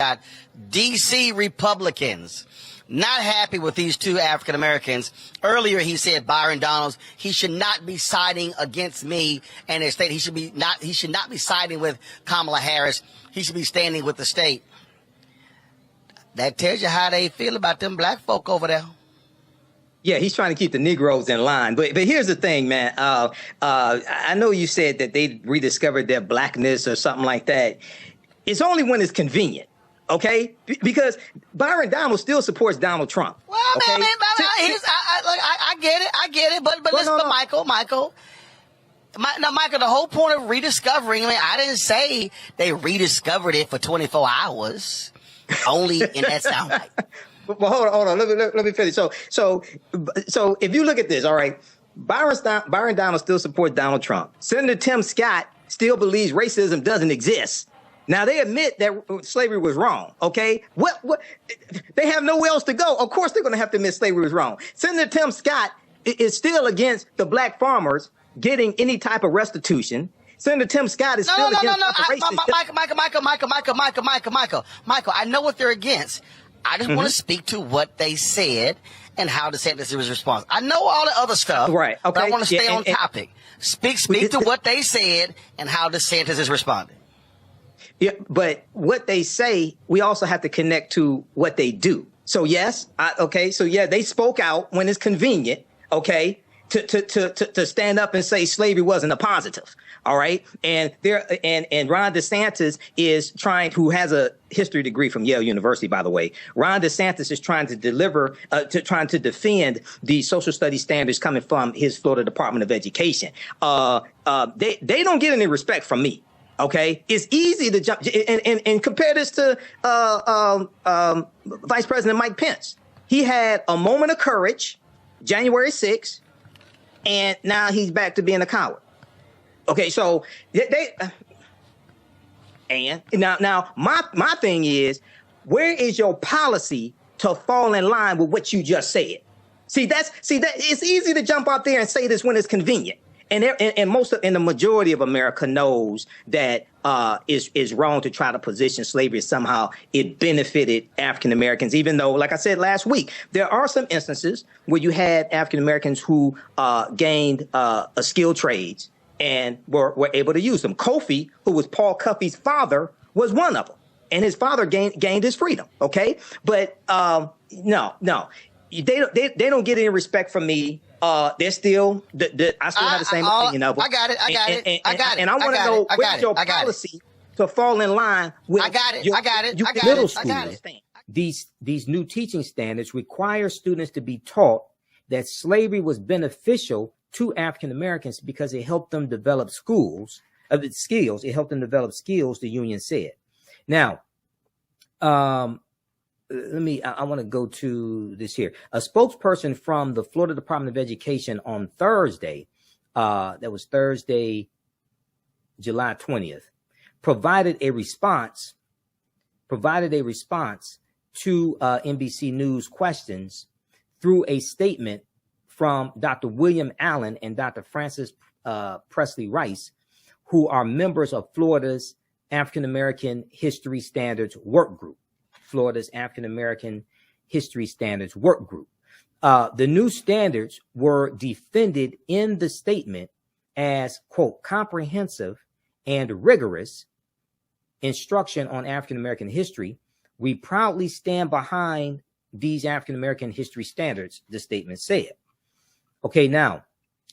got D.C. Republicans not happy with these two African Americans. Earlier, he said Byron Donalds, he should not be siding against me and his state. He should not be siding with Kamala Harris. He should be standing with the state. That tells you how they feel about them black folk over there. Yeah, he's trying to keep the Negroes in line. But here's the thing, man. I know you said that they rediscovered their blackness or something like that. It's only when it's convenient. OK, because Byron Donalds still supports Donald Trump. Well, okay? I get it. I get it. But listen, no. Michael, the whole point of rediscovering, I mean, I didn't say they rediscovered it for 24 hours only in that soundbite. Well, hold on. Let me finish. So if you look at this, all right, Byron Donalds still supports Donald Trump. Senator Tim Scott still believes racism doesn't exist. Now, they admit that slavery was wrong, okay? What? They have nowhere else to go. Of course, they're going to have to admit slavery was wrong. Senator Tim Scott is still against the black farmers getting any type of restitution. Senator Tim Scott is still against Michael, I know what they're against. I just want to speak to what they said and how DeSantis was responding. I know all the other stuff, right? Okay, but I want to stay on topic. Speak to what they said and how DeSantis is responding. Yeah, but what they say, we also have to connect to what they do. So yes, so yeah, they spoke out when it's convenient, okay, to stand up and say slavery wasn't a positive. All right. And Ron DeSantis who has a history degree from Yale University, by the way. Ron DeSantis is trying to defend the social studies standards coming from his Florida Department of Education. They don't get any respect from me. OK, it's easy to jump and compare this to Vice President Mike Pence. He had a moment of courage, January 6th, and now he's back to being a coward. OK, so now my thing is, where is your policy to fall in line with what you just said? See, it's easy to jump out there and say this when it's convenient. And the majority of America knows that is wrong to try to position slavery as somehow it benefited African Americans, even though, like I said last week, there are some instances where you had African Americans who gained skilled trades and were able to use them. Kofi, who was Paul Cuffey's father, was one of them, and his father gained his freedom. OK, but no, they don't get any respect from me. They're still, I still have the same opinion of them. I got it. And I want to know what's your policy to fall in line with middle school. These new teaching standards require students to be taught that slavery was beneficial to African Americans because it helped them develop skills. It helped them develop skills, the union said. Now, I want to go to this here. A spokesperson from the Florida Department of Education on Thursday, that was Thursday, July 20th, provided a response to NBC News questions through a statement from Dr. William Allen and Dr. Francis Presley Rice, who are members of Florida's African American History Standards Work Group. Florida's African American History Standards Work Group. The new standards were defended in the statement as, quote, comprehensive and rigorous instruction on African American history. We proudly stand behind these African American history standards, the statement said. Okay, now,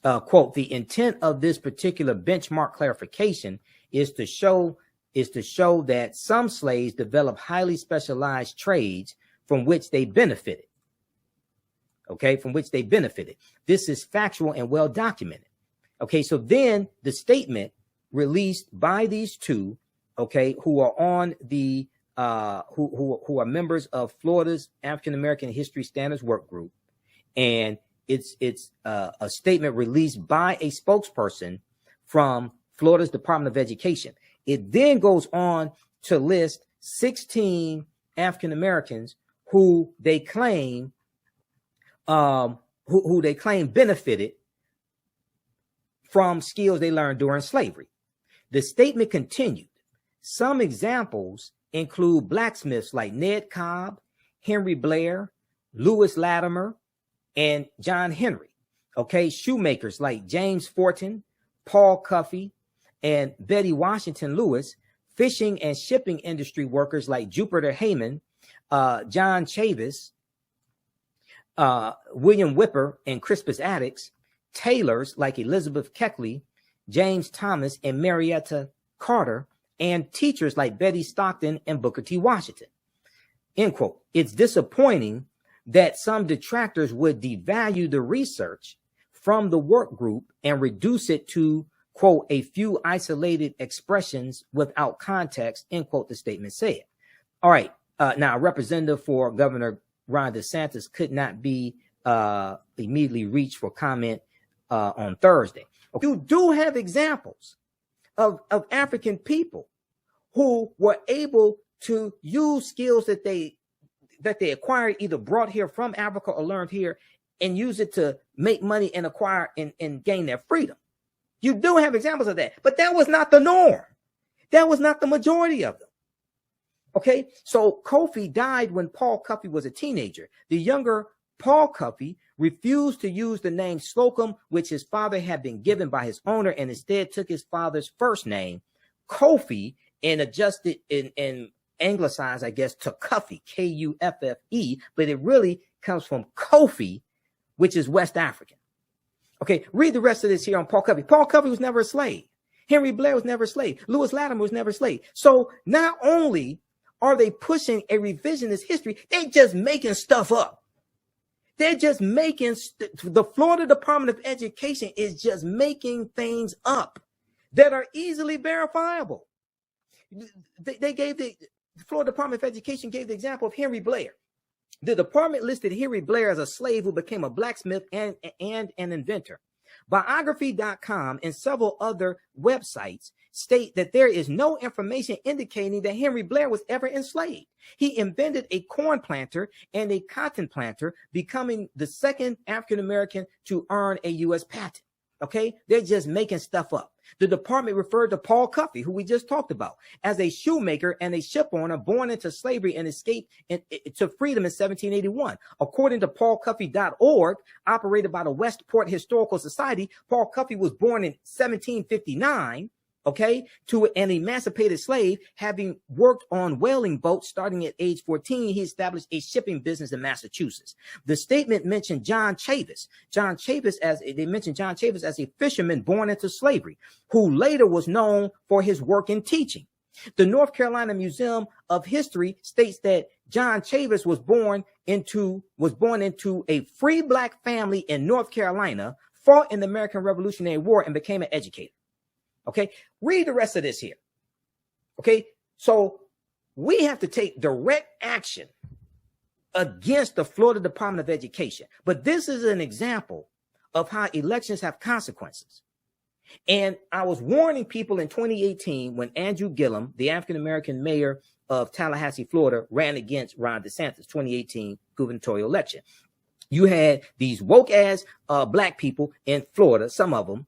quote, the intent of this particular benchmark clarification is to show that some slaves develop highly specialized trades from which they benefited. Okay, from which they benefited. This is factual and well documented. Okay, so then the statement released by these two, okay, who are on the who are members of Florida's African American History Standards Work Group, and it's a statement released by a spokesperson from Florida's Department of Education. It then goes on to list 16 African Americans who they claim benefited from skills they learned during slavery. The statement continued. Some examples include blacksmiths like Ned Cobb, Henry Blair, Lewis Latimer, and John Henry. Okay, shoemakers like James Fortin, Paul Cuffey, and Betty Washington Lewis, fishing and shipping industry workers like Jupiter Heyman, John Chavis, William Whipper and Crispus Attucks, tailors like Elizabeth Keckley, James Thomas, and Marietta Carter, and teachers like Betty Stockton and Booker T. Washington. End quote. It's disappointing that some detractors would devalue the research from the work group and reduce it to, quote, a few isolated expressions without context, end quote, the statement said. All right. Now, a representative for Governor Ron DeSantis could not be immediately reached for comment on Thursday. You do have examples of African people who were able to use skills that they acquired, either brought here from Africa or learned here, and use it to make money and acquire and gain their freedom. You do have examples of that, but that was not the norm. That was not the majority of them. Okay, so Kofi died when Paul Cuffey was a teenager. The younger Paul Cuffey refused to use the name Slocum, which his father had been given by his owner, and instead took his father's first name, Kofi, and adjusted and anglicized, I guess, to Cuffey, K-U-F-F-E, but it really comes from Kofi, which is West African. Okay, read the rest of this here on Paul Cuffey. Paul Cuffey was never a slave. Henry Blair was never a slave. Lewis Latimer was never a slave. So not only are they pushing a revisionist history, they're just making stuff up. They're just making, the Florida Department of Education is just making things up that are easily verifiable. They gave the Florida Department of Education gave the example of Henry Blair. The department listed Henry Blair as a slave who became a blacksmith and an inventor. Biography.com and several other websites state that there is no information indicating that Henry Blair was ever enslaved. He invented a corn planter and a cotton planter, becoming the second African-American to earn a U.S. patent. Okay, they're just making stuff up. The department referred to Paul Cuffey, who we just talked about, as a shoemaker and a ship owner born into slavery and escaped to freedom in 1781. According to paulcuffey.org, operated by the Westport Historical Society, Paul Cuffey was born in 1759, okay, to an emancipated slave. Having worked on whaling boats starting at age 14, he established a shipping business in Massachusetts. The statement mentioned John Chavis. John Chavis as a fisherman born into slavery, who later was known for his work in teaching. The North Carolina Museum of History states that John Chavis was born into a free black family in North Carolina, fought in the American Revolutionary War, and became an educator. Okay, read the rest of this here. Okay, so we have to take direct action against the Florida Department of Education. But this is an example of how elections have consequences. And I was warning people in 2018 when Andrew Gillum, the African-American mayor of Tallahassee, Florida, ran against Ron DeSantis, 2018 gubernatorial election. You had these woke ass black people in Florida, some of them,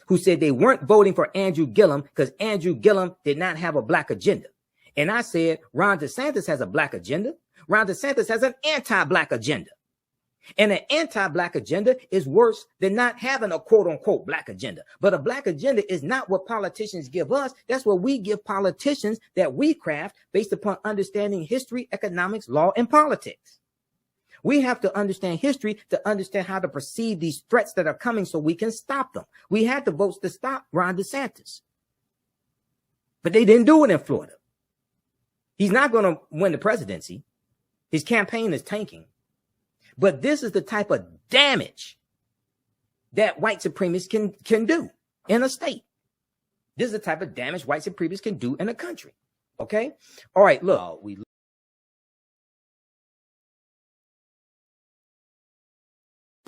who said they weren't voting for Andrew Gillum because Andrew Gillum did not have a black agenda. And I said, Ron DeSantis has a black agenda. Ron DeSantis has an anti-black agenda. And an anti-black agenda is worse than not having a quote-unquote black agenda. But a black agenda is not what politicians give us. That's what we give politicians that we craft based upon understanding history, economics, law, and politics. We have to understand history to understand how to perceive these threats that are coming so we can stop them. We had the votes to stop Ron DeSantis, but they didn't do it in Florida. He's not going to win the presidency. His campaign is tanking. But this is the type of damage that white supremacists can do in a state. This is the type of damage white supremacists can do in a country. Okay? All right, look.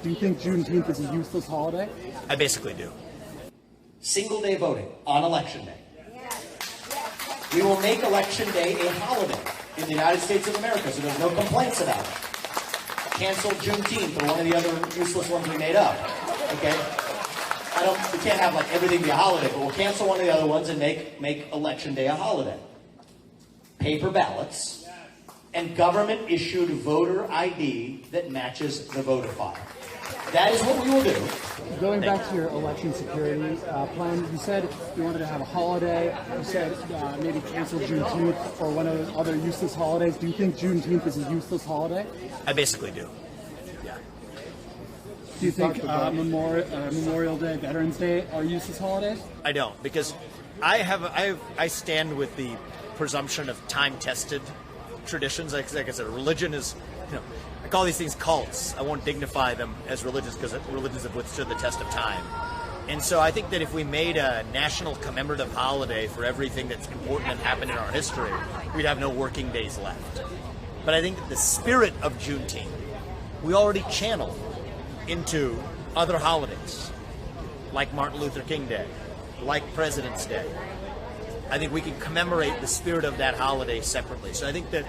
Do you think Juneteenth is a useless holiday? I basically do. Single day voting on election day. We will make election day a holiday in the United States of America, so there's no complaints about it. Cancel Juneteenth or one of the other useless ones we made up. Okay? We can't have like everything be a holiday, but we'll cancel one of the other ones and make election day a holiday. paper ballots, and government-issued voter ID that matches the voter file. That is what we will do. Going back to your election security plan, you said you wanted to have a holiday. You said maybe cancel Juneteenth or one of those other useless holidays. Do you think Juneteenth is a useless holiday? I basically do. Yeah. Do you think Memorial Day, Veterans Day are useless holidays? I don't, because I stand with the presumption of time-tested traditions. Like I said, religion is, I call these things cults. I won't dignify them as religions because religions have withstood the test of time. And so I think that if we made a national commemorative holiday for everything that's important and happened in our history, we'd have no working days left. But I think that the spirit of Juneteenth, we already channel into other holidays, like Martin Luther King Day, like President's Day. I think we can commemorate the spirit of that holiday separately. So I think that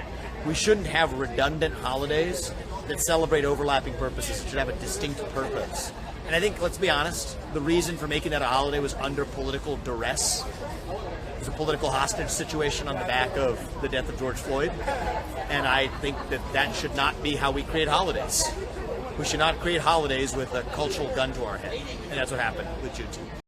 we shouldn't have redundant holidays that celebrate overlapping purposes. It should have a distinct purpose. And I think, let's be honest, the reason for making that a holiday was under political duress. It was a political hostage situation on the back of the death of George Floyd. And I think that that should not be how we create holidays. We should not create holidays with a cultural gun to our head. And that's what happened with Juneteenth.